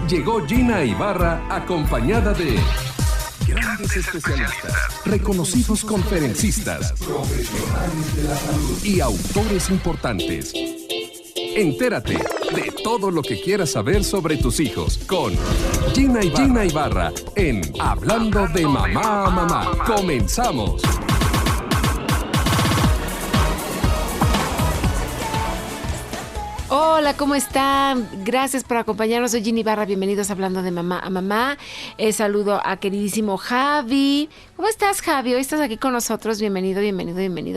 Llegó Gina Ibarra acompañada de grandes especialistas, reconocidos conferencistas, profesionales de la salud y autores importantes. Entérate de todo lo que quieras saber sobre tus hijos con Gina Ibarra en Hablando de Mamá a Mamá. ¡Comenzamos! Hola, ¿cómo están? Gracias por acompañarnos. Soy Gina Ibarra. Bienvenidos a Hablando de Mamá a Mamá. Saludo a queridísimo Javi. ¿Cómo estás, Javi? Hoy estás aquí con nosotros. Bienvenido.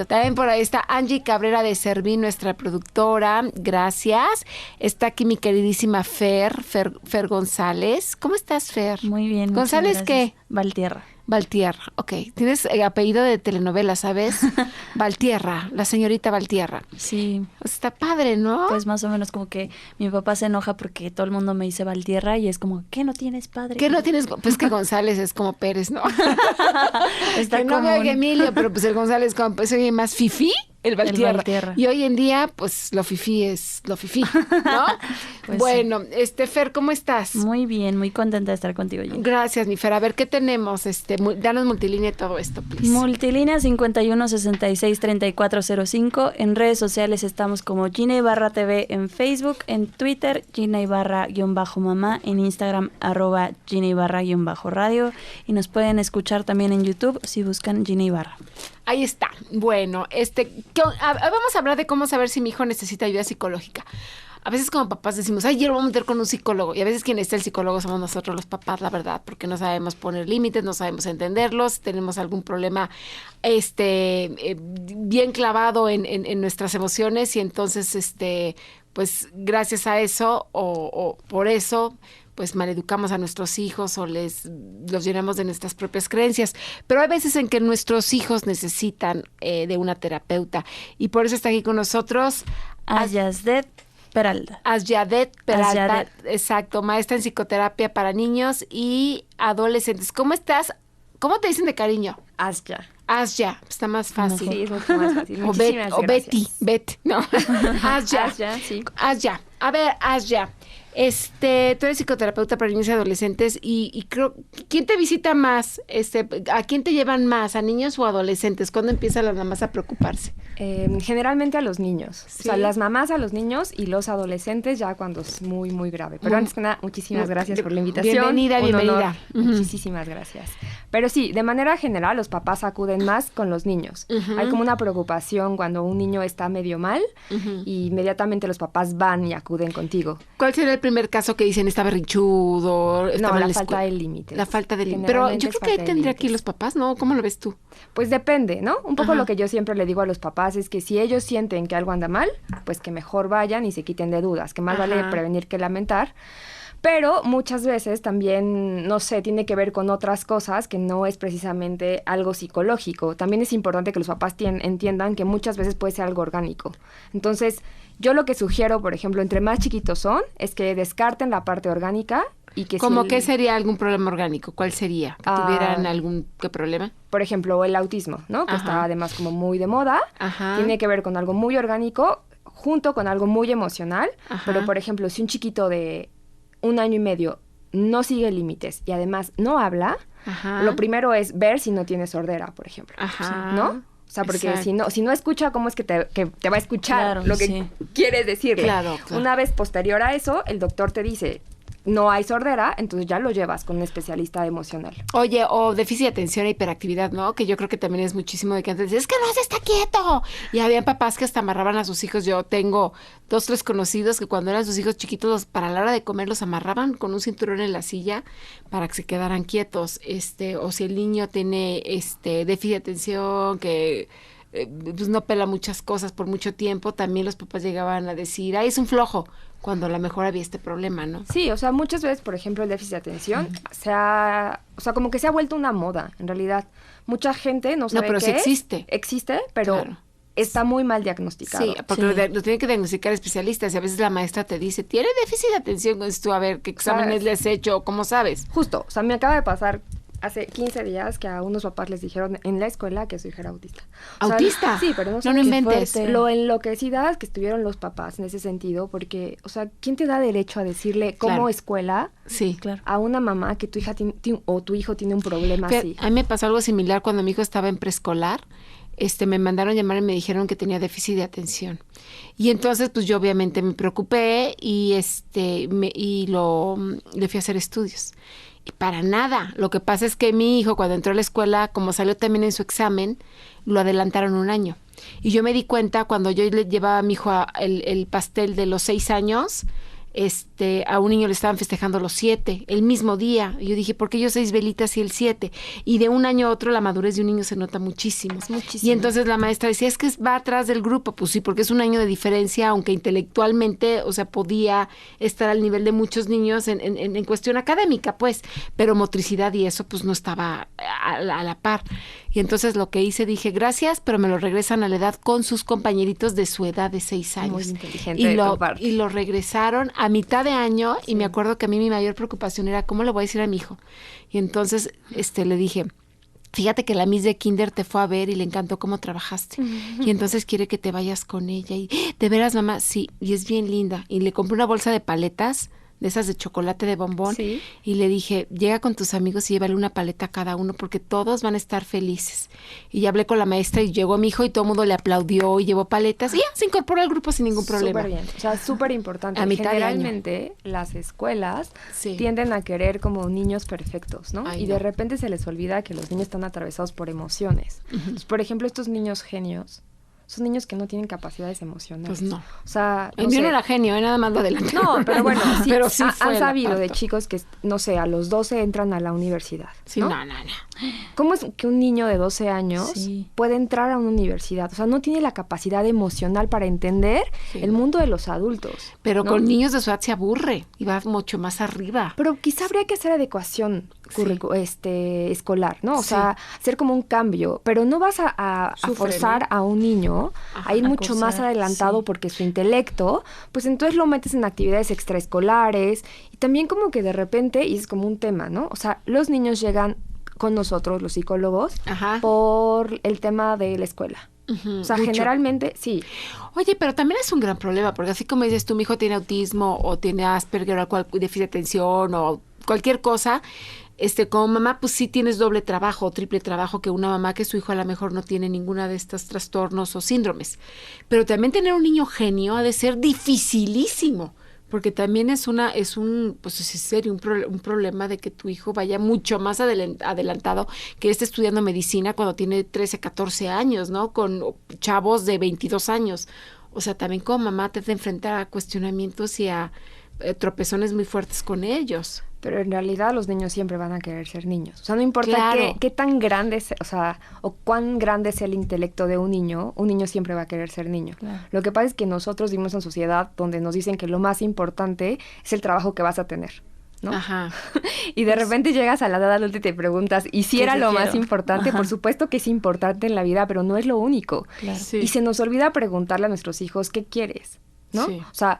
También por ahí está Angie Cabrera de Servín, nuestra productora. Gracias. Está aquí mi queridísima Fer González. ¿Cómo estás, Fer? Muy bien. ¿González qué? Valtierra, ok. Tienes apellido de telenovela, ¿sabes? Valtierra, la señorita Valtierra. Sí. Está padre, ¿no? Pues más o menos como que mi papá se enoja porque todo el mundo me dice Valtierra y es como, ¿qué no tienes padre? ¿Qué no tienes? Pues que González es como Pérez, ¿no? Está que no me oiga Emilio, pero pues el González como pues oye más fifí. El Valtierra. Y hoy en día, pues, lo fifí es lo fifí, ¿no? Pues bueno, Fer, ¿cómo estás? Muy bien, muy contenta de estar contigo, Gina. Gracias, mi Fer. A ver, ¿qué tenemos? Danos multilínea y todo esto, please. Multilínea 5166-3405. En redes sociales estamos como Gina Ibarra TV en Facebook, en Twitter, Gina Ibarra-mamá, en Instagram, @Gina Ibarra-radio. Y nos pueden escuchar también en YouTube si buscan Gina Ibarra. Ahí está. Bueno, vamos a hablar de cómo saber si mi hijo necesita ayuda psicológica. A veces como papás decimos, ay, yo lo voy a meter con un psicólogo. Y a veces quien está el psicólogo somos nosotros los papás, la verdad, porque no sabemos poner límites, no sabemos entenderlos, tenemos algún problema bien clavado en nuestras emociones y entonces, pues gracias a eso o por eso, pues maleducamos a nuestros hijos o los llenamos de nuestras propias creencias. Pero hay veces en que nuestros hijos necesitan de una terapeuta. Y por eso está aquí con nosotros Asyadet Peralta. Asyadet Peralta, exacto, maestra en psicoterapia para niños y adolescentes. ¿Cómo estás? ¿Cómo te dicen de cariño? Asya, está más fácil. Sí, es mucho más fácil. O Betty, no. Asya, sí. Asya. A ver, Asya. Tú eres psicoterapeuta para niños y adolescentes y creo, ¿quién te visita más? ¿A quién te llevan más? ¿A niños o adolescentes? ¿Cuándo empiezan las mamás a preocuparse? Generalmente a los niños. ¿Sí? O sea, las mamás a los niños y los adolescentes ya cuando es muy, muy grave. Pero antes que nada, muchísimas gracias por la invitación. Bienvenida. Muchísimas gracias. Pero sí, de manera general, los papás acuden más con los niños. Hay como una preocupación cuando un niño está medio mal y inmediatamente los papás van y acuden contigo. ¿Cuál será el primer caso que dicen está berrinchudo? No, la falta de límite. La falta de límite. Pero yo creo que ahí tendría aquí los papás, ¿no? ¿Cómo lo ves tú? Pues depende, ¿no? Un poco lo que yo siempre le digo a los papás es que si ellos sienten que algo anda mal, pues que mejor vayan y se quiten de dudas, que más vale prevenir que lamentar. Pero muchas veces también, no sé, tiene que ver con otras cosas que no es precisamente algo psicológico. También es importante que los papás entiendan que muchas veces puede ser algo orgánico. Entonces, yo lo que sugiero, por ejemplo, entre más chiquitos son, es que descarten la parte orgánica y que ¿Cómo qué sería algún problema orgánico? ¿Cuál sería? ¿Que tuvieran algún problema? Por ejemplo, el autismo, ¿no? Que está además como muy de moda. Tiene que ver con algo muy orgánico junto con algo muy emocional. Pero, por ejemplo, si un chiquito de 1 año y medio no sigue límites y además no habla, lo primero es ver si no tiene sordera, por ejemplo, ¿no? O sea, porque si no escucha, ¿cómo es que te va a escuchar lo que quieres decirle? Claro. Una vez posterior a eso, el doctor te dice, no hay sordera, entonces ya lo llevas con un especialista emocional. Oye, o déficit de atención e hiperactividad, ¿no? Que yo creo que también es muchísimo de que antes decían, es que no se está quieto. Y había papás que hasta amarraban a sus hijos. Yo tengo 2, 3 conocidos que cuando eran sus hijos chiquitos, para la hora de comer los amarraban con un cinturón en la silla para que se quedaran quietos. O si el niño tiene déficit de atención, que pues no pela muchas cosas por mucho tiempo, también los papás llegaban a decir, ay, es un flojo, cuando a lo mejor había este problema, ¿no? Sí, o sea, muchas veces, por ejemplo, el déficit de atención como que se ha vuelto una moda, en realidad. Mucha gente no sabe pero qué sí es. existe. Existe, pero está muy mal diagnosticado. Sí, porque lo tienen que diagnosticar especialistas y a veces la maestra te dice, ¿tiene déficit de atención? Entonces tú, a ver, ¿qué exámenes les he hecho? ¿Cómo sabes? Justo, o sea, me acaba de pasar hace 15 días que a unos papás les dijeron en la escuela que su hija era autista. ¿Autista? Sí, pero no No inventes. lo enloquecidas que estuvieron los papás en ese sentido, porque, o sea, ¿quién te da derecho a decirle como escuela Sí, Claro. a una mamá que tu hija o tu hijo tiene un problema así? A mí me pasó algo similar cuando mi hijo estaba en preescolar. Me mandaron llamar y me dijeron que tenía déficit de atención. Y entonces, pues yo obviamente me preocupé y le fui a hacer estudios. Y para nada. Lo que pasa es que mi hijo, cuando entró a la escuela, como salió también en su examen, lo adelantaron 1 año. Y yo me di cuenta cuando yo le llevaba a mi hijo el pastel de los 6 años, a un niño le estaban festejando los 7, el mismo día. Y yo dije, ¿por qué yo 6 velitas y el 7? Y de un año a otro la madurez de un niño se nota muchísimo. Muchísimo. Y entonces la maestra decía, es que va atrás del grupo. Pues sí, porque es 1 año de diferencia, aunque intelectualmente, o sea, podía estar al nivel de muchos niños en cuestión académica, pues. Pero motricidad y eso, pues no estaba a la par. Y entonces lo que hice, dije, gracias, pero me lo regresan a la edad con sus compañeritos de su edad de 6 años. Muy inteligente de tu parte. Y lo regresaron a mitad de año y me acuerdo que a mí mi mayor preocupación era cómo le voy a decir a mi hijo. Y entonces le dije, fíjate que la Miss de Kinder te fue a ver y le encantó cómo trabajaste. Y entonces quiere que te vayas con ella. Y, ¿de veras, mamá? Sí, y es bien linda. Y le compré una bolsa de paletas, de esas de chocolate de bombón. Sí. Y le dije, llega con tus amigos y llévale una paleta a cada uno porque todos van a estar felices. Y ya hablé con la maestra y llegó mi hijo y todo el mundo le aplaudió y llevó paletas. Y ya se incorporó al grupo sin ningún problema. Súper bien, o sea, súper importante. A mitad de año. Generalmente las escuelas Sí. tienden a querer como niños perfectos, ¿no? Ay, y no. de repente se les olvida que los niños están atravesados por emociones. Entonces, por ejemplo, estos niños genios son niños que no tienen capacidades emocionales. Pues no. O sea, El mío no era genio, nada más lo adelanté. No, pero bueno, sí, pero sí fue han la sabido de parto. chicos que, no sé, a los 12 entran a la universidad, Sí, ¿no? no. ¿Cómo es que un niño de 12 años Sí. puede entrar a una universidad? O sea, no tiene la capacidad emocional para entender Sí. el mundo de los adultos. Pero ¿no? con niños de su edad se aburre y va mucho más arriba. Pero quizá habría que hacer adecuación escolar, ¿no? O Sí. sea, hacer como un cambio, pero no vas a Sufre, forzar ¿no? a un niño Ajá, a ir a mucho más acosar, adelantado sí. porque su intelecto, pues entonces lo metes en actividades extraescolares y también como que de repente, y es como un tema, ¿no? O sea, los niños llegan con nosotros, los psicólogos, Ajá. por el tema de la escuela. Ujú, O sea, mucho. generalmente, sí. Oye, pero también es un gran problema, porque así como dices tú, mi hijo tiene autismo o tiene Asperger o déficit de atención o cualquier cosa, como mamá, pues sí tienes doble trabajo o triple trabajo que una mamá que su hijo a lo mejor no tiene ninguna de estos trastornos o síndromes. Pero también tener un niño genio ha de ser dificilísimo, porque también es serio, un problema de que tu hijo vaya mucho más adelantado que esté estudiando medicina cuando tiene 13, 14 años, ¿no? Con chavos de 22 años. O sea, también como mamá te has de enfrentar a cuestionamientos y a tropezones muy fuertes con ellos. Pero en realidad los niños siempre van a querer ser niños. O sea, no importa Claro. qué tan grande, o cuán grande sea el intelecto de un niño siempre va a querer ser niño. Claro. Lo que pasa es que nosotros vivimos en sociedad donde nos dicen que lo más importante es el trabajo que vas a tener, ¿no? Ajá. Y de repente llegas a la edad adulta y te preguntas, ¿y si ¿Qué era sí lo más quiero? importante? Ajá. Por supuesto que es importante en la vida, pero no es lo único. Claro. Sí. Y se nos olvida preguntarle a nuestros hijos, ¿qué quieres? ¿no? Sí. O sea,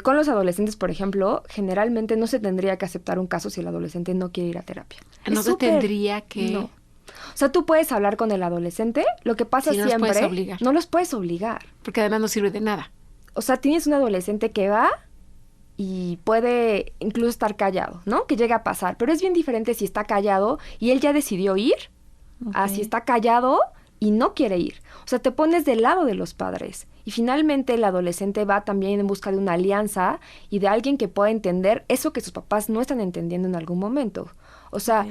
con los adolescentes, por ejemplo, generalmente no se tendría que aceptar un caso si el adolescente no quiere ir a terapia. No Es se súper- tendría que... No. O sea, tú puedes hablar con el adolescente, lo que pasa Sí, no los siempre... puedes obligar. No los puedes obligar. Porque además no sirve de nada. O sea, tienes un adolescente que va y puede incluso estar callado, ¿no? Que llega a pasar. Pero es bien diferente si está callado y él ya decidió ir, a Ok. si está callado y no quiere ir. O sea, te pones del lado de los padres. Y finalmente el adolescente va también en busca de una alianza y de alguien que pueda entender eso que sus papás no están entendiendo en algún momento. O sea,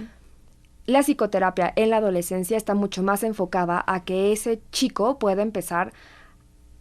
la psicoterapia en la adolescencia está mucho más enfocada a que ese chico pueda empezar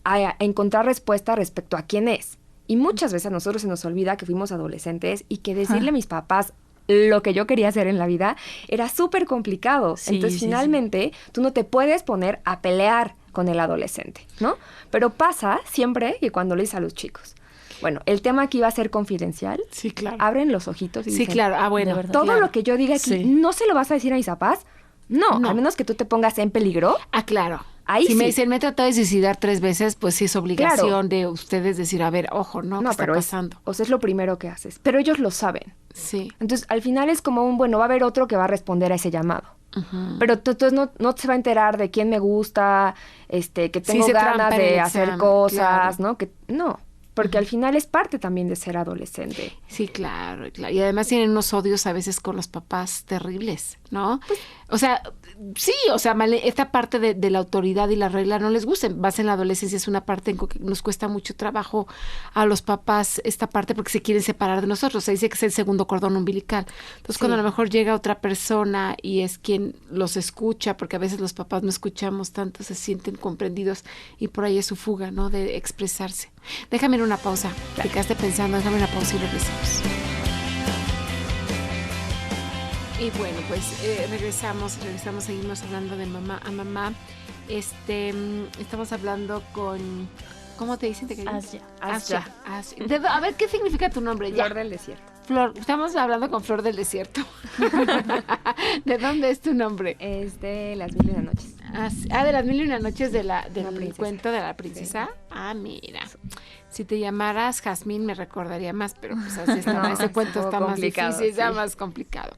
a encontrar respuesta respecto a quién es. Y muchas veces a nosotros se nos olvida que fuimos adolescentes y que decirle a mis papás lo que yo quería hacer en la vida era súper complicado. Sí, Entonces, sí, finalmente, tú no te puedes poner a pelear con el adolescente, ¿no? Pero pasa siempre que cuando le dices a los chicos, bueno, el tema aquí va a ser confidencial, Sí, claro. abren los ojitos y Sí, dicen, claro. Ah, bueno. De verdad. todo claro. lo que yo diga aquí, Sí. ¿no se lo vas a decir a mis papás? No, No. a menos que tú te pongas en peligro. Ah, claro. Ahí si sí. me dicen, me he tratado de suicidar 3 veces, pues sí es obligación de ustedes decir, a ver, ojo, ¿no? ¿Qué está pasando? O sea, es lo primero que haces. Pero ellos lo saben. Sí. Entonces, al final es como va a haber otro que va a responder a ese llamado. Uh-huh. Pero entonces no se va a enterar de quién me gusta, que tengo se ganas trampa en el de hacer examen, cosas, claro. ¿no? Porque al final es parte también de ser adolescente. Sí, claro. Y además tienen unos odios a veces con los papás terribles, ¿no? O sea, sí, o sea, esta parte de la autoridad y la regla no les gusta. Más en la adolescencia es una parte en que nos cuesta mucho trabajo a los papás esta parte porque se quieren separar de nosotros. Se dice que es el segundo cordón umbilical. Entonces, cuando a lo mejor llega otra persona y es quien los escucha, porque a veces los papás no escuchamos tanto, se sienten comprendidos y por ahí es su fuga, ¿no? De expresarse. Déjame ir una pausa. Te quedaste pensando, déjame una pausa y regresamos. Y bueno, pues regresamos, seguimos hablando de mamá a mamá. Estamos hablando con... ¿Cómo te dicen? Asya. A ver, ¿qué significa tu nombre? Flor del desierto. Flor, estamos hablando con Flor del Desierto. ¿De dónde es tu nombre? Es de Las Mil y Una Noches. De Las Mil y Una Noches del princesa. Cuento de la princesa. Sí. Ah, mira. Si te llamaras Jazmín me recordaría más, pero pues así está, ese cuento está más difícil, está más complicado.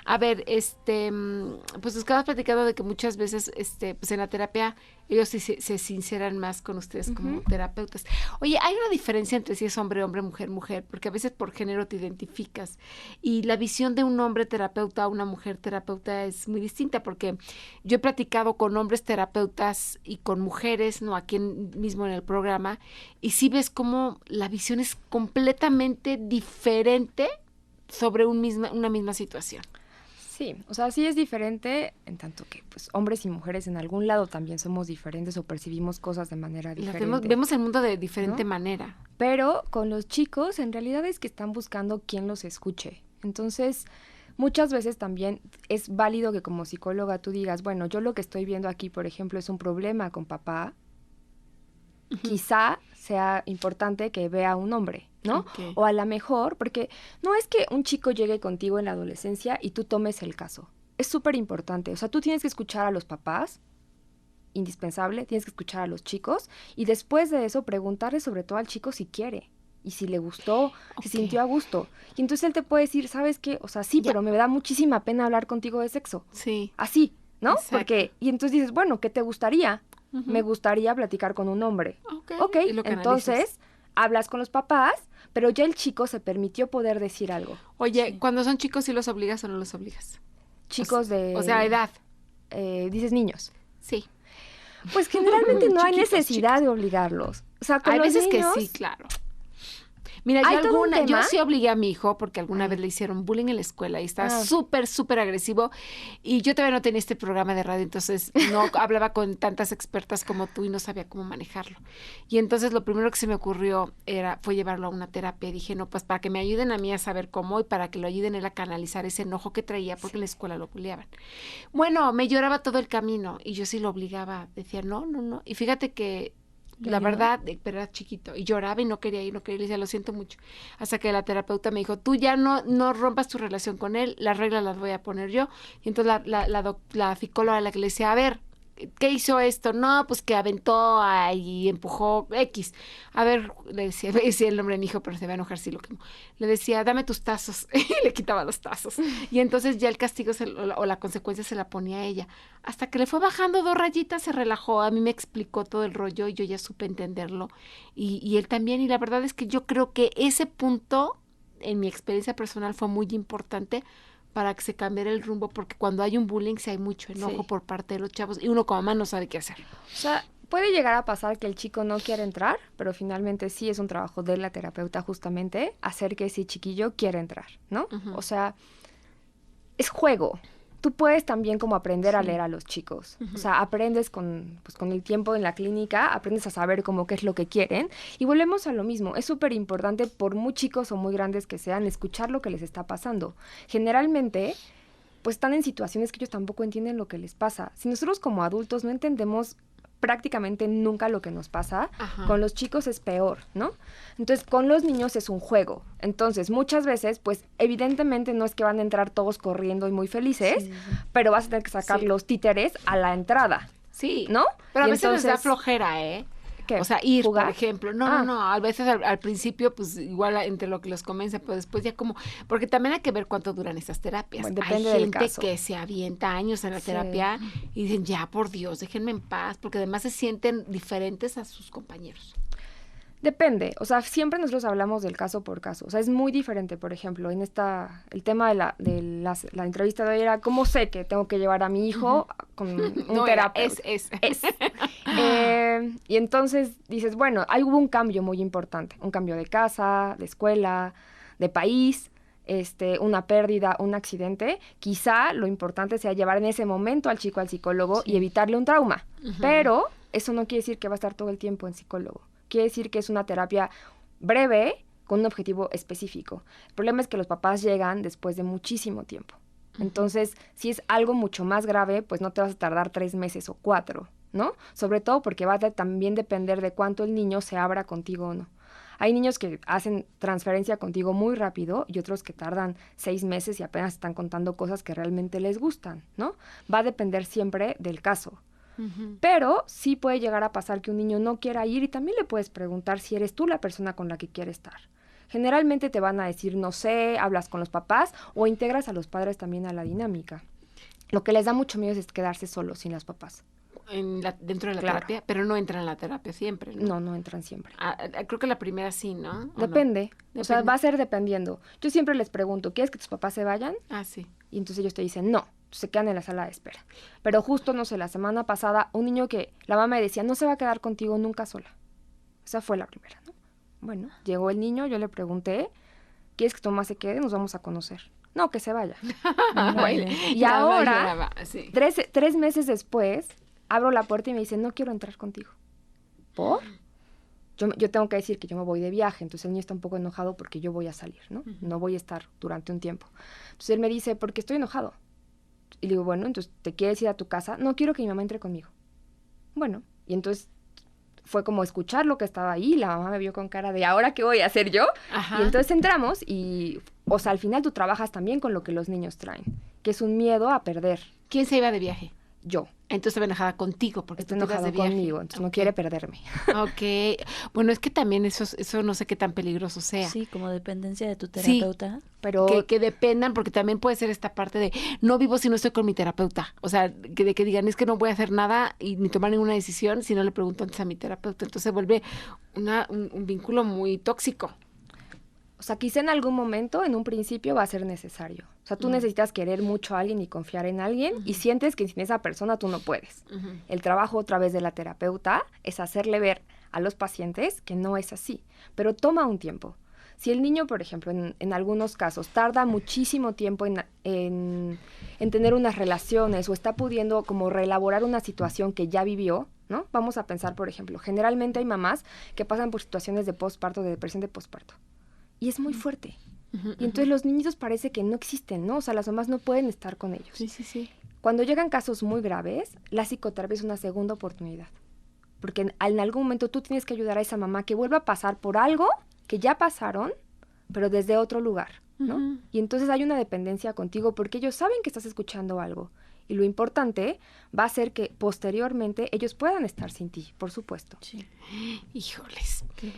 A ver, pues estabas platicando de que muchas veces, pues en la terapia ellos se sinceran más con ustedes como terapeutas. Oye, hay una diferencia entre si es hombre, mujer, porque a veces por género te identificas y la visión de un hombre terapeuta a una mujer terapeuta es muy distinta, porque yo he platicado con hombres terapeutas y con mujeres, ¿no? Aquí mismo en el programa, y sí ves cómo la visión es completamente diferente sobre una misma situación. Sí, o sea, sí es diferente en tanto que pues hombres y mujeres en algún lado también somos diferentes o percibimos cosas de manera diferente. Vemos el mundo de diferente manera. Pero con los chicos en realidad es que están buscando quien los escuche. Entonces, muchas veces también es válido que como psicóloga tú digas, bueno, yo lo que estoy viendo aquí, por ejemplo, es un problema con papá. Quizá sea importante que vea a un hombre, ¿no? Okay. O a lo mejor, porque no es que un chico llegue contigo en la adolescencia y tú tomes el caso. Es súper importante. O sea, tú tienes que escuchar a los papás, indispensable, tienes que escuchar a los chicos y después de eso preguntarle sobre todo al chico si quiere y si le gustó, si sintió a gusto. Y entonces él te puede decir, ¿sabes qué? O sea, sí, pero me da muchísima pena hablar contigo de sexo. Sí. Así, ¿no? Porque, y entonces dices, bueno, ¿qué te gustaría? Me gustaría platicar con un hombre. Ok, entonces hablas con los papás, pero ya el chico se permitió poder decir algo. Oye, cuando son chicos, ¿sí los obligas o no los obligas? Chicos O sea, edad. Dices niños. Sí. Pues generalmente no hay necesidad de obligarlos. O sea, con hay los veces niños, que sí, claro. Mira, yo sí obligué a mi hijo porque alguna vez le hicieron bullying en la escuela y estaba súper agresivo y yo todavía no tenía este programa de radio, entonces no hablaba con tantas expertas como tú y no sabía cómo manejarlo. Y entonces lo primero que se me ocurrió fue llevarlo a una terapia y dije, no, pues para que me ayuden a mí a saber cómo y para que lo ayuden él a canalizar ese enojo que traía porque en la escuela lo bulleaban. Bueno, me lloraba todo el camino y yo sí lo obligaba, decía no. Y fíjate que la verdad, pero era chiquito, y lloraba y no quería ir, le decía, lo siento mucho, hasta que la terapeuta me dijo, tú ya no rompas tu relación con él, las reglas las voy a poner yo, y entonces la psicóloga la que le decía, a ver, ¿qué hizo esto? No, pues que aventó y empujó X. A ver, le decía el nombre de mi hijo, pero se va a enojar si lo quemo. Le decía, dame tus tazos. Y le quitaba los tazos. Y entonces ya el castigo o la consecuencia se la ponía a ella. Hasta que le fue bajando 2 rayitas, se relajó. A mí me explicó todo el rollo y yo ya supe entenderlo. Y él también. Y la verdad es que yo creo que ese punto, en mi experiencia personal, fue muy importante para que se cambiara el rumbo, porque cuando hay un bullying sí hay mucho enojo por parte de los chavos y uno como mamá no sabe qué hacer. O sea, puede llegar a pasar que el chico no quiera entrar, pero finalmente sí es un trabajo de la terapeuta justamente hacer que ese chiquillo quiera entrar, ¿no? O sea, es juego. Tú puedes también como aprender a leer a los chicos. O sea, aprendes con el tiempo en la clínica, aprendes a saber como qué es lo que quieren. Y volvemos a lo mismo. Es súper importante, por muy chicos o muy grandes que sean, escuchar lo que les está pasando. Generalmente, pues están en situaciones que ellos tampoco entienden lo que les pasa. Si nosotros como adultos no entendemos prácticamente nunca lo que nos pasa, con los chicos es peor, ¿no? Entonces, con los niños es un juego. Entonces, muchas veces, pues, evidentemente no es que van a entrar todos corriendo y muy felices, pero vas a tener que sacar los títeres a la entrada, Sí. ¿No? Pero a Y veces les da entonces- flojera, ¿eh? ¿Qué? O sea, ir, ¿Jugar? por ejemplo. Ah. No. A veces al principio, pues igual entre lo que los convence, pero después ya como. Porque también hay que ver cuánto duran estas terapias. Bueno, hay depende del gente caso. que se avienta años en la Sí. terapia y dicen, ya, por Dios, déjenme en paz, porque además se sienten diferentes a sus compañeros. Depende, o sea, siempre nosotros hablamos del caso por caso, o sea, es muy diferente, por ejemplo, el tema de la entrevista de hoy era, ¿cómo sé que tengo que llevar a mi hijo con un No era, terapeuta? es. Y entonces dices, bueno, ahí hubo un cambio muy importante, un cambio de casa, de escuela, de país, una pérdida, un accidente. Quizá lo importante sea llevar en ese momento al chico al psicólogo y evitarle un trauma, pero eso no quiere decir que va a estar todo el tiempo en psicólogo. Quiere decir que es una terapia breve con un objetivo específico. El problema es que los papás llegan después de muchísimo tiempo. Entonces, si es algo mucho más grave, pues no te vas a tardar 3 meses o 4, ¿no? Sobre todo porque va a también depender de cuánto el niño se abra contigo o no. Hay niños que hacen transferencia contigo muy rápido y otros que tardan 6 meses y apenas están contando cosas que realmente les gustan, ¿no? Va a depender siempre del caso. Pero sí puede llegar a pasar que un niño no quiera ir y también le puedes preguntar si eres tú la persona con la que quiere estar. Generalmente te van a decir, no sé, hablas con los papás o integras a los padres también a la dinámica. Lo que les da mucho miedo es quedarse solos sin los papás. Dentro de la Claro. terapia, pero no entran en la terapia siempre, ¿no? No, no entran siempre. Creo que la primera sí, ¿no? ¿O no? Depende. O sea, Depende. va a ser dependiendo. Yo siempre les pregunto, ¿quieres que tus papás se vayan? Ah, sí. Y entonces ellos te dicen, no, se quedan en la sala de espera. Pero justo, no sé, la semana pasada, un niño que la mamá me decía, no se va a quedar contigo nunca sola. Esa fue la primera, ¿no? Bueno, llegó el niño, yo le pregunté, ¿quieres que tu mamá se quede? Nos vamos a conocer. No, que se vaya. Bueno, Y nada más ahora, lloraba, sí. 3 meses después, abro la puerta y me dice, no quiero entrar contigo. ¿Por? Yo tengo que decir que yo me voy de viaje, entonces el niño está un poco enojado porque yo voy a salir, ¿no? No voy a estar durante un tiempo. Entonces él me dice, porque estoy enojado. Y le digo, bueno, entonces, ¿te quieres ir a tu casa? No quiero que mi mamá entre conmigo. Bueno, y entonces fue como escuchar lo que estaba ahí, la mamá me vio con cara de, ¿ahora qué voy a hacer yo? Ajá. Y entonces entramos y, o sea, al final tú trabajas también con lo que los niños traen, que es un miedo a perder. ¿Quién se iba de viaje? Yo. Entonces estaba enojada contigo porque Estoy tú te ibas enojado de viaje. conmigo, entonces no Ok. quiere perderme. Ok. Bueno, es que también eso no sé qué tan peligroso sea. Sí, como dependencia de tu Sí. terapeuta. Pero Que dependan, porque también puede ser esta parte de no vivo si no estoy con mi terapeuta. O sea, que digan, es que no voy a hacer nada y ni tomar ninguna decisión si no le pregunto antes a mi terapeuta. Entonces se vuelve un vínculo muy tóxico. o sea, quizá en algún momento, en un principio, va a ser necesario. O sea, tú necesitas querer mucho a alguien y confiar en alguien y sientes que sin esa persona tú no puedes. El trabajo otra vez de la terapeuta es hacerle ver a los pacientes que no es así, pero toma un tiempo. Si el niño, por ejemplo, en algunos casos, tarda muchísimo tiempo en tener unas relaciones o está pudiendo como reelaborar una situación que ya vivió, ¿no? Vamos a pensar, por ejemplo, generalmente hay mamás que pasan por situaciones de posparto, de depresión de posparto. Y es muy fuerte. Y entonces los niños parece que no existen, ¿no? O sea, las mamás no pueden estar con ellos. Sí, sí, sí. Cuando llegan casos muy graves, la psicoterapia es una segunda oportunidad. Porque en algún momento tú tienes que ayudar a esa mamá que vuelva a pasar por algo que ya pasaron, pero desde otro lugar, ¿no? Y entonces hay una dependencia contigo porque ellos saben que estás escuchando algo. Y lo importante va a ser que posteriormente ellos puedan estar sin ti, por supuesto. Sí, Híjoles. qué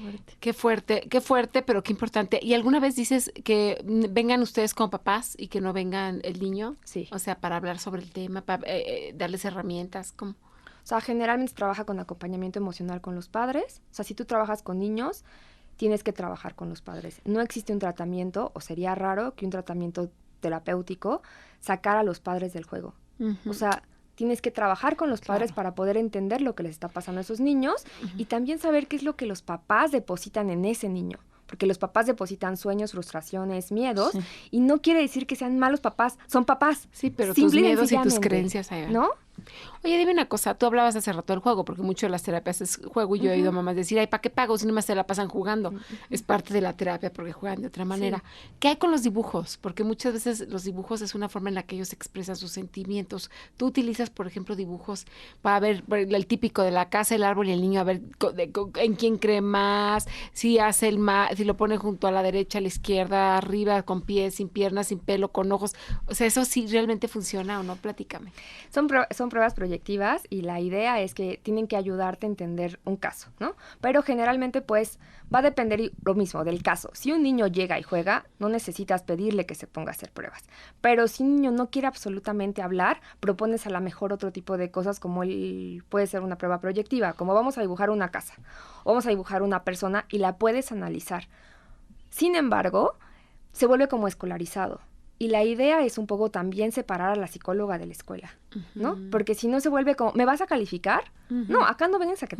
fuerte. Qué fuerte, pero qué importante. ¿Y alguna vez dices que vengan ustedes como papás y que no vengan el niño? Sí. O sea, para hablar sobre el tema, para darles herramientas, ¿cómo? O sea, generalmente se trabaja con acompañamiento emocional con los padres. O sea, si tú trabajas con niños, tienes que trabajar con los padres. No existe un tratamiento, o sería raro que un tratamiento terapéutico sacara a los padres del juego. O sea, tienes que trabajar con los padres para poder entender lo que les está pasando a esos niños y también saber qué es lo que los papás depositan en ese niño. Porque los papás depositan sueños, frustraciones, miedos, y no quiere decir que sean malos papás, son papás. Sí, pero tus Simple miedos y tus sencillamente, creencias ahí van. ¿no? Oye, dime una cosa, tú hablabas hace rato del juego, porque mucho de las terapias es juego, y yo he oído mamás decir, ay, ¿para qué pago si nomás se la pasan jugando? Es parte de la terapia porque juegan de otra manera. ¿Qué hay con los dibujos? Porque muchas veces los dibujos es una forma en la que ellos expresan sus sentimientos. Tú utilizas, por ejemplo, dibujos para ver el típico de la casa, el árbol y el niño, a ver en quién cree más, si hace el más, si lo pone junto a la derecha, a la izquierda, arriba, con pies, sin piernas, sin pelo, con ojos. O sea, ¿eso sí realmente funciona o no? Platícame. Son pruebas pruebas proyectivas y la idea es que tienen que ayudarte a entender un caso, ¿no? Pero generalmente pues va a depender lo mismo del caso. Si un niño llega y juega, no necesitas pedirle que se ponga a hacer pruebas. Pero si un niño no quiere absolutamente hablar, propones a lo mejor otro tipo de cosas como puede ser una prueba proyectiva, como vamos a dibujar una casa, o vamos a dibujar una persona y la puedes analizar. Sin embargo, se vuelve como escolarizado. Y la idea es un poco también separar a la psicóloga de la escuela, ¿no? Porque si no se vuelve como, ¿me vas a calificar? No, acá no vienes a que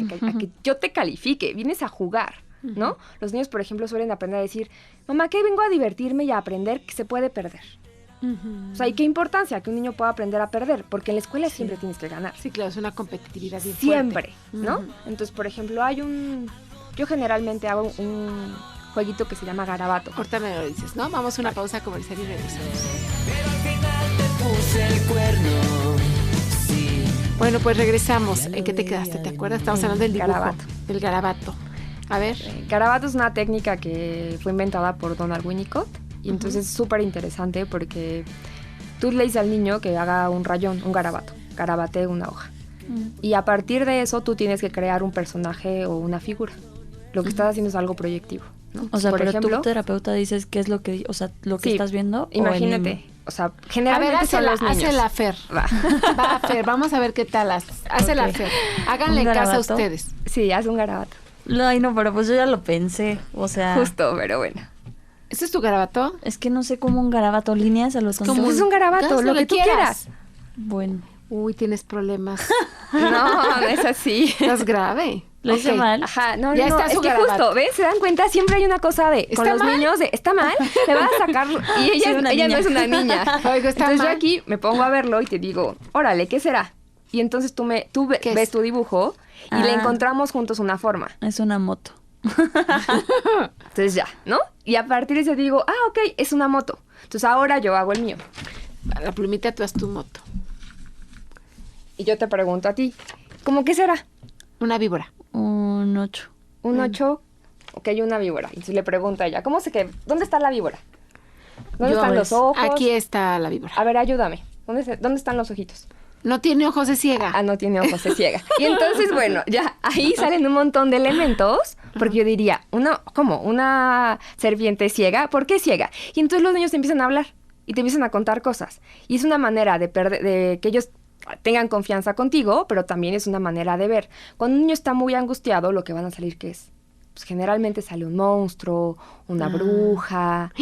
yo te califique, vienes a jugar, ¿no? Los niños, por ejemplo, suelen aprender a decir, mamá, que vengo a divertirme y a aprender que se puede perder. O sea, ¿y qué importancia que un niño pueda aprender a perder? Porque en la escuela siempre tienes que ganar. Sí, claro, es una competitividad bien siempre, fuerte. ¿no? Entonces, por ejemplo, yo generalmente hago un jueguito que se llama Garabato. Ahorita me lo dices, ¿no? Vamos a una pausa comercial y regresamos. Pero al final te puse el cuerno. Sí. Bueno, pues regresamos. ¿En qué te quedaste? ¿Te acuerdas? Estamos hablando del dibujo. Garabato. Del garabato. A ver. Garabato es una técnica que fue inventada por Donald Winnicott. Y entonces es súper interesante porque tú le dices al niño que haga un rayón, un garabato. Garabatee una hoja. Y a partir de eso tú tienes que crear un personaje o una figura. Lo que estás haciendo es algo proyectivo, ¿no? O sea, por pero ejemplo, tú, terapeuta, dices qué es lo que, o sea, lo que sí, estás viendo. Imagínate, o sea, A generalmente ver, son los niños. hazla Fer. Va, Fer, vamos a ver qué tal haces. Hazla Ok. Fer. Háganle ¿Un caso a garabato? ustedes. Sí, haz un garabato. Ay, no, pero pues yo ya lo pensé, o sea. Justo, pero bueno. ¿Este es tu garabato? Es que no sé cómo un garabato, líneas a los como contornos. Es un garabato, Haz lo que tú quieras. Bueno, Uy, tienes problemas. No, es así. Estás grave. lo hice Ok. mal. Ajá, no, Ya no, está es su que garabato. justo, ¿ves? ¿Se dan cuenta? Siempre hay una cosa de, con ¿Está los mal? niños, de, ¿está mal? Le vas a sacar, y ella, Sí, una ella no niña. es una niña. Oigo, está Entonces mal. yo aquí me pongo a verlo y te digo, órale, ¿qué será? Y entonces tú ¿Qué ves es? tu dibujo y le Ah. encontramos juntos una forma. Es una moto. Entonces ya, ¿no? Y a partir de eso digo, ok, es una moto. Entonces ahora yo hago el mío. La plumita, tú haz tu moto. Y yo te pregunto a ti, ¿cómo qué será? Una víbora. Un 8. Un 8, ok, una víbora. Y entonces le pregunto a ella, ¿dónde está la víbora? ¿Dónde Yo, están los ojos? Aquí está la víbora. A ver, ayúdame. ¿Dónde están los ojitos? No tiene ojos, de ciega. Ah, no tiene ojos, se ciega. Y entonces, bueno, ya ahí salen un montón de elementos, porque yo diría, ¿una serpiente ciega? ¿Por qué ciega? Y entonces los niños te empiezan a hablar y te empiezan a contar cosas. Y es una manera de que ellos tengan confianza contigo, pero también es una manera de ver. Cuando un niño está muy angustiado, lo que van a salir, ¿qué es? Pues generalmente sale un monstruo, una bruja.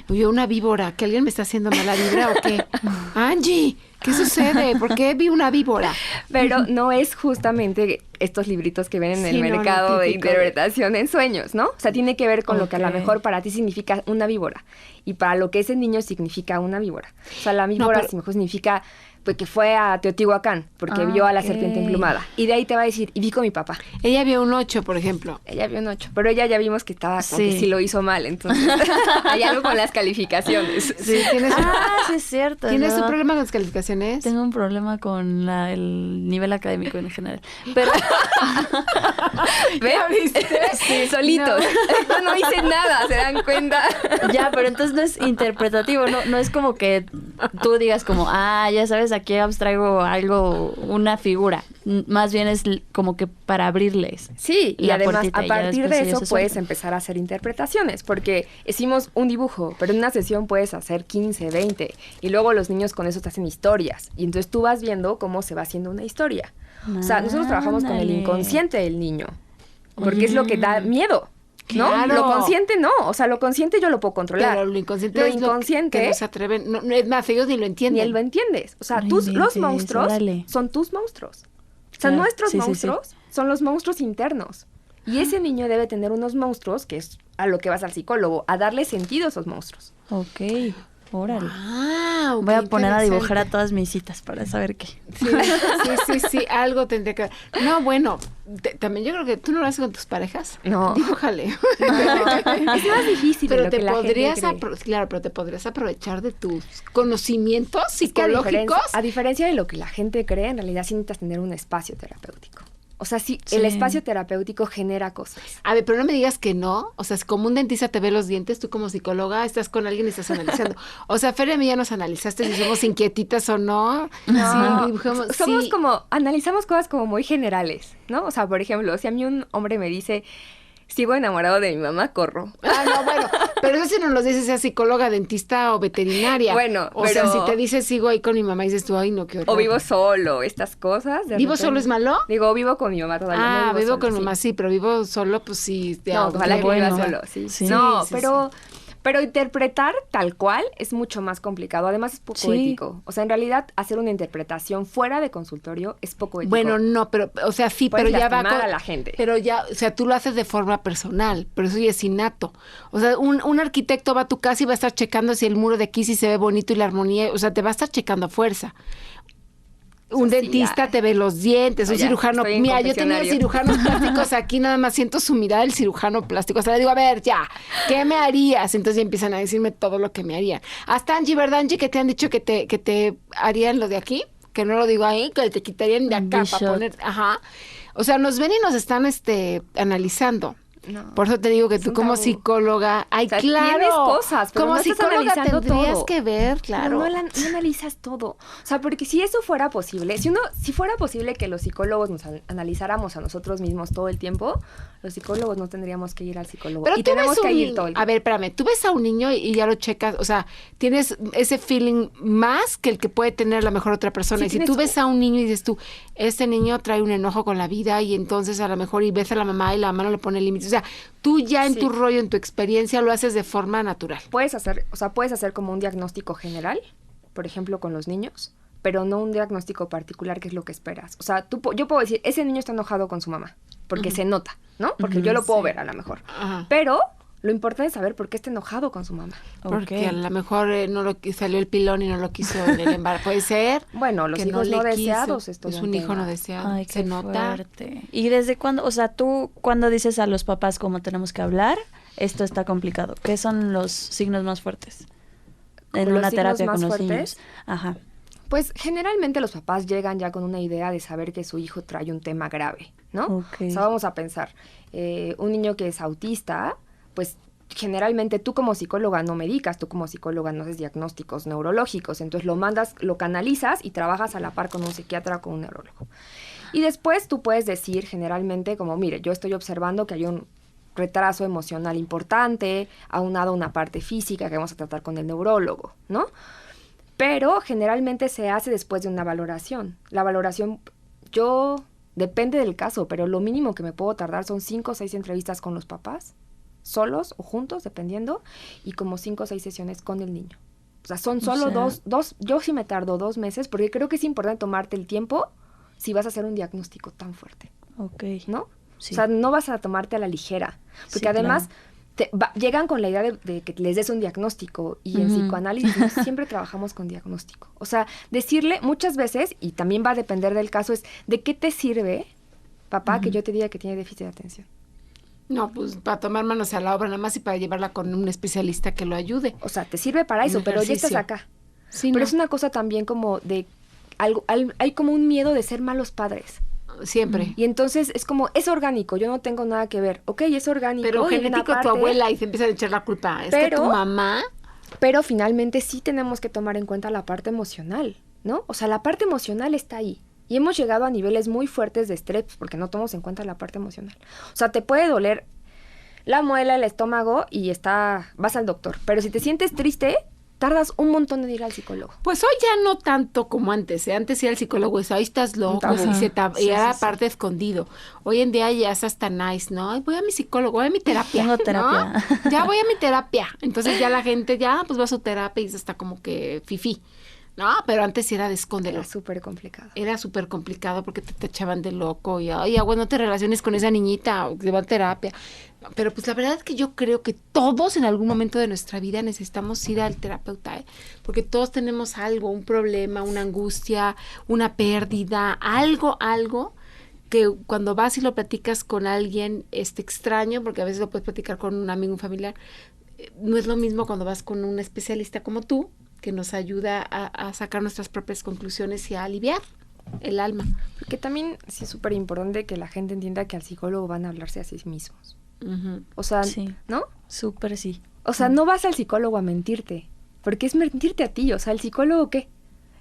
Oye, una víbora. ¿Que alguien me está haciendo mala vibra o qué? Angie, ¿qué sucede? ¿Por qué vi una víbora? Pero no es justamente estos libritos que ven en Sí, el no, no, mercado de típico. interpretación en sueños, ¿no? O sea, tiene que ver con lo que a lo Ok. mejor para ti significa una víbora y para lo que ese niño significa una víbora. O sea, la víbora pero- a lo mejor significa pues, que fue a Teotihuacán porque vio a la Ok. serpiente emplumada. Y de ahí te va a decir, y vi con mi papá. Ella vio un 8, por ejemplo. Ella vio un 8, pero ella ya vimos que estaba como que Sí. sí lo hizo mal, entonces hay algo con las calificaciones. Sí, tienes Sí, es cierto. ¿Tienes ¿verdad? un problema con las calificaciones? Tengo un problema con el nivel académico en general. Pero ¿Ves? ¿Ya viste? Sí, solitos. No hice nada, ¿se dan cuenta? ya, pero entonces no es interpretativo, no es como que tú digas como, ya sabes, aquí abstraigo algo, una figura. Más bien es como que para abrirles. Sí, y la además puertita a y ya partir después de ellos eso se puedes sueltan. empezar a hacer interpretaciones, porque hicimos un dibujo, pero en una sesión puedes hacer 15, 20, y luego los niños con eso te hacen historias, y entonces tú vas viendo cómo se va haciendo una historia. O sea, nosotros trabajamos con el Ándale. inconsciente del niño, porque es lo que da miedo, ¿no? Claro. Lo consciente no, o sea, lo consciente yo lo puedo controlar. Pero lo inconsciente Lo es inconsciente lo que no se atreven. No, es más, ellos ni lo ni entienden. él lo entiendes. O sea, No los inventes, monstruos órale. son tus monstruos. O sea, Claro, nuestros sí, sí, sí. monstruos son los monstruos internos. Y ese niño debe tener unos monstruos, que es a lo que vas al psicólogo, a darle sentido a esos monstruos. Ok, órale. Ah, Voy a qué poner a dibujar a interesante. todas mis citas para saber qué. Sí, algo tendría que ver. No, bueno, también yo creo que tú no lo haces con tus parejas. No. Dibújale. Es más difícil de Pero lo que te la gente podrías, cree. claro, pero te podrías aprovechar de tus conocimientos Es que psicológicos. a diferencia de lo que la gente cree, en realidad sí necesitas tener un espacio terapéutico. O sea, sí, Sí. el espacio terapéutico genera cosas. A ver, pero no me digas que no. O sea, es como un dentista te ve los dientes, tú como psicóloga estás con alguien y estás analizando. O sea, Fer y a mí ya nos analizaste si somos inquietitas o no. No, Sí, dijimos, somos sí. como, analizamos cosas como muy generales, ¿no? O sea, por ejemplo, si a mí un hombre me dice, sigo enamorado de mi mamá, corro. Ah, no, bueno, pero eso si nos lo dices sea psicóloga, dentista o veterinaria. Bueno, o sea, pero- si te dices sigo ahí con mi mamá y dices tú, ay, no, qué horror. O vivo solo, estas cosas. de ¿Vivo repente- solo es malo? Digo, vivo con mi mamá todavía. Ah, no vivo solo, con sí. mamá, sí, pero vivo solo, pues sí. No, ojalá que viva bueno. solo, sí. Sí. No, Sí, sí, pero interpretar tal cual es mucho más complicado. Además es poco Sí. ético. O sea, en realidad hacer una interpretación fuera de consultorio es poco ético. Bueno, no, pero, o sea, sí, Puedes pero ya va lastimar a la gente. Pero ya, o sea, tú lo haces de forma personal, pero eso ya es innato. O sea, un arquitecto va a tu casa y va a estar checando si el muro de aquí sí se ve bonito y la armonía, o sea, te va a estar checando a fuerza. Un sí, dentista ya. te ve los dientes, un No, ya, cirujano. estoy en Mira, yo tenía confesionario. cirujanos plásticos aquí, nada más siento su mirada del cirujano plástico. O sea, le digo, a ver, ya, ¿qué me harías? Entonces ya empiezan a decirme todo lo que me harían. Hasta Angie, ¿verdad, Angie, que te han dicho que te harían lo de aquí? Que no lo digo ahí, que te quitarían de acá Bishop. para poner. Ajá. O sea, nos ven y nos están analizando. No. Por eso te digo que Es tú un como tabú. psicóloga, ay, O sea, claro. tienes cosas, pero como no estás psicóloga analizando tendrías todo. que ver, claro. No analizas todo. O sea, porque si eso fuera posible, si fuera posible que los psicólogos nos analizáramos a nosotros mismos todo el tiempo, los psicólogos no tendríamos que ir al psicólogo. Pero y tú tenemos ves que un ir niño- todo el A ver, espérame, tú ves a un niño y ya lo checas, o sea, tienes ese feeling más que el que puede tener a lo mejor otra persona. Sí, y si tienes- tú ves a un niño y dices tú, este niño trae un enojo con la vida y entonces a lo mejor y ves a la mamá y la mamá no le pone límites. O sea, tú ya en Sí. tu rollo, en tu experiencia, lo haces de forma natural. puedes hacer como un diagnóstico general, por ejemplo, con los niños, pero no un diagnóstico particular, que es lo que esperas. O sea, yo puedo decir, ese niño está enojado con su mamá, porque se nota, ¿no? Porque yo lo puedo ver a lo mejor. Ajá. Pero lo importante es saber por qué está enojado con su mamá. Porque Ok. a lo mejor no lo salió el pilón y no lo quiso en el embarazo. Puede ser. Bueno, los que hijos le no quiso. deseados es todo Es un un hijo tema. no deseado. Ay, se qué nota. fuerte. ¿Y desde cuándo, o sea, tú cuando dices a los papás cómo tenemos que hablar, esto está complicado? ¿Qué son los signos más fuertes en ¿Los una signos terapia más con los fuertes? niños? Ajá. Pues generalmente los papás llegan ya con una idea de saber que su hijo trae un tema grave, ¿no? Ok. O sea, vamos a pensar, un niño que es autista, pues generalmente tú como psicóloga no medicas, tú como psicóloga no haces diagnósticos neurológicos, entonces lo mandas, lo canalizas y trabajas a la par con un psiquiatra o con un neurólogo. Y después tú puedes decir generalmente como, mire, yo estoy observando que hay un retraso emocional importante, aunado a una parte física que vamos a tratar con el neurólogo, ¿no? Pero generalmente se hace después de una valoración. La valoración, depende del caso, pero lo mínimo que me puedo tardar son 5 o 6 entrevistas con los papás, solos o juntos, dependiendo, y como 5 o 6 sesiones con el niño. O sea, son solo sea- yo sí me tardo 2 meses, porque creo que es importante tomarte el tiempo si vas a hacer un diagnóstico tan fuerte, Ok. ¿no? Sí. O sea, no vas a tomarte a la ligera, porque Sí, además claro. llegan con la idea de que les des un diagnóstico y en Ujú. psicoanálisis no siempre trabajamos con diagnóstico. O sea, decirle muchas veces, y también va a depender del caso, es ¿de qué te sirve, papá, que yo te diga que tiene déficit de atención? No, pues para tomar manos a la obra nada más y para llevarla con un especialista que lo ayude. O sea, te sirve para eso, Un pero ya estás ejercicio. acá. Sí, Pero no. es una cosa también como de hay como un miedo de ser malos padres. Siempre. Y entonces es como, es orgánico, yo no tengo nada que ver. Ok, es orgánico. Pero y en una genético tu parte, abuela y se empieza a echar la culpa. Es que Pero- tu mamá. Pero finalmente sí tenemos que tomar en cuenta la parte emocional, ¿no? O sea, la parte emocional está ahí. Y hemos llegado a niveles muy fuertes de estrés porque no tomamos en cuenta la parte emocional. O sea, te puede doler la muela, el estómago y vas al doctor. Pero si te sientes triste, tardas un montón en ir al psicólogo. Pues hoy ya no tanto como antes. Antes era el psicólogo, ahí estás loco, tabú. y Sí, era sí, sí. parte escondido. Hoy en día ya es hasta nice, ¿no? Ay, voy a mi psicólogo, voy a mi terapia. Tengo ¿no? terapia. Ya voy a mi terapia. Entonces ya la gente ya pues va a su terapia y es hasta como que fifí. No, pero antes sí era de escóndelo. Era súper complicado. Era súper complicado porque te echaban de loco y, ay, agua, no te relaciones con esa niñita o que va a terapia. Pero pues la verdad es que yo creo que todos en algún momento de nuestra vida necesitamos ir al terapeuta, ¿eh? Porque todos tenemos algo, un problema, una angustia, una pérdida, algo que cuando vas y lo platicas con alguien extraño, porque a veces lo puedes platicar con un amigo, un familiar, no es lo mismo cuando vas con un especialista como tú, que nos ayuda a sacar nuestras propias conclusiones y a aliviar. el alma. Porque también sí es súper importante que la gente entienda que al psicólogo van a hablarse a sí mismos. Ujú. O sea, Sí. ¿no? Súper sí. O sea, no vas al psicólogo a mentirte, porque es mentirte a ti. O sea, ¿el psicólogo qué?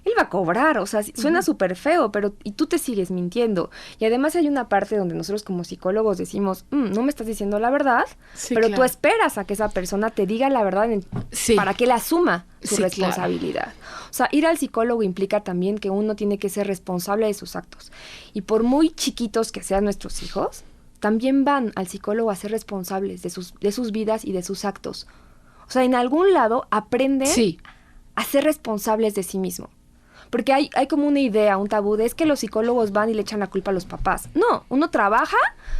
Él va a cobrar, o sea, suena súper feo, pero y tú te sigues mintiendo. Y además hay una parte donde nosotros como psicólogos decimos, no me estás diciendo la verdad, Sí, pero tú claro. esperas a que esa persona te diga la verdad Sí. para que él asuma su Sí, responsabilidad. O sea, ir al psicólogo implica también que uno tiene que ser responsable de sus actos. Y por muy chiquitos que sean nuestros hijos, también van al psicólogo a ser responsables de sus vidas y de sus actos. O sea, en algún lado aprenden Sí. a ser responsables de sí mismo. Porque hay como una idea, un tabú, de es que los psicólogos van y le echan la culpa a los papás. No, uno trabaja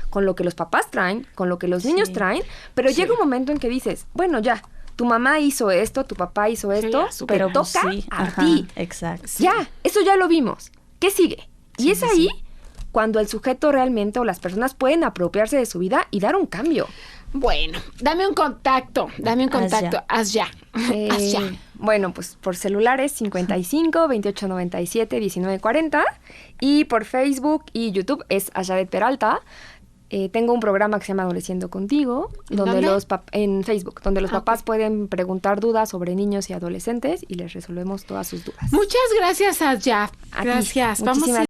con lo que los papás traen, con lo que los niños traen, pero llega un momento en que dices, bueno, ya, tu mamá hizo esto, tu papá hizo esto, ya, pero pues toca sí, a ajá, ti. exacto. Ya, eso ya lo vimos. ¿Qué sigue? Y Sí, es sí, ahí sí. cuando el sujeto realmente o las personas pueden apropiarse de su vida y dar un cambio. Bueno, dame un contacto. Haz ya. Haz ya. Bueno, pues por celulares 55 2897 1940 y por Facebook y YouTube es Ayaret Peralta. Tengo un programa que se llama Adoleciendo Contigo, ¿En donde dónde? en Facebook, donde los Ah, papás ok. pueden preguntar dudas sobre niños y adolescentes y les resolvemos todas sus dudas. Muchas gracias, Asya. A ti. Gracias. Vamos a Muchísimas